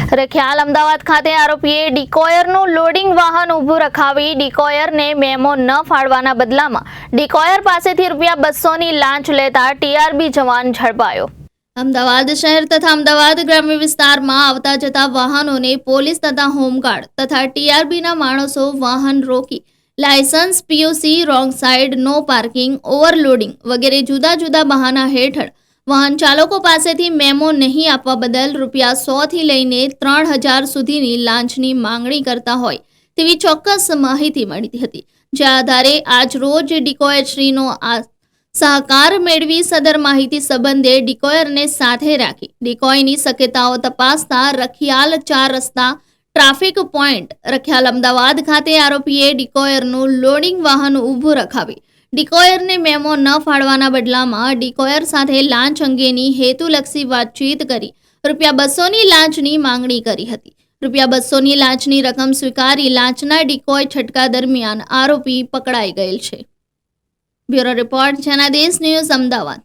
રખિયાલ અમદાવાદ ખાતે આરોપીએ ડિકોયરનું લોડિંગ વાહન ઊભું રખાવી ડિકોયરને મેમો ન ફાળવાના બદલામાં ડિકોયર પાસેથી ₹200ની લાંચ લેતા ટીઆરબી જવાન ઝડપાયો। અમદાવાદ શહેર તથા અમદાવાદ ગ્રામ્ય વિસ્તારમાં આવતા જતા વાહનોને પોલીસ તથા હોમગાર્ડ તથા ટીઆરબીના માણસો વાહન રોકી licence, PUC, wrong side, no parking, overloading વગેરે જુદા જુદા બહાના હેઠળ વાહન ચાલકો પાસેથી મેમો નહીં આપવા બદલ ₹100થી લઈને 3000 સુધીની લાંચની માંગણી કરતા હોય તેવી ચોક્કસ માહિતી મળી હતી। જે આધારે આજ રોજ ડિકોયરશ્રીનો સહકાર મેળવી સદર માહિતી સંબંધે ડિકોયરને સાથે રાખી ડિકોયની શક્યતાઓ તપાસતા રખિયાલ 4 રસ્તા ટ્રાફિક પોઈન્ટ રખિયાલ અમદાવાદ ખાતે આરોપીએ ડિકોયરનું લોડિંગ વાહન ઊભું રખાવી ડિકોયરને મેમો ન ફાળવાના બદલામાં ડિકોયર સાથે લાંચ અંગેની હેતુલક્ષી વાતચીત કરી ₹200ની લાંચની માંગણી કરી હતી। ₹200ની લાંચની રકમ સ્વીકારી લાંચના ડિકોય છટકા દરમિયાન આરોપી પકડાઈ ગયેલ છે। Bureau report Janadesh news Ahmedabad.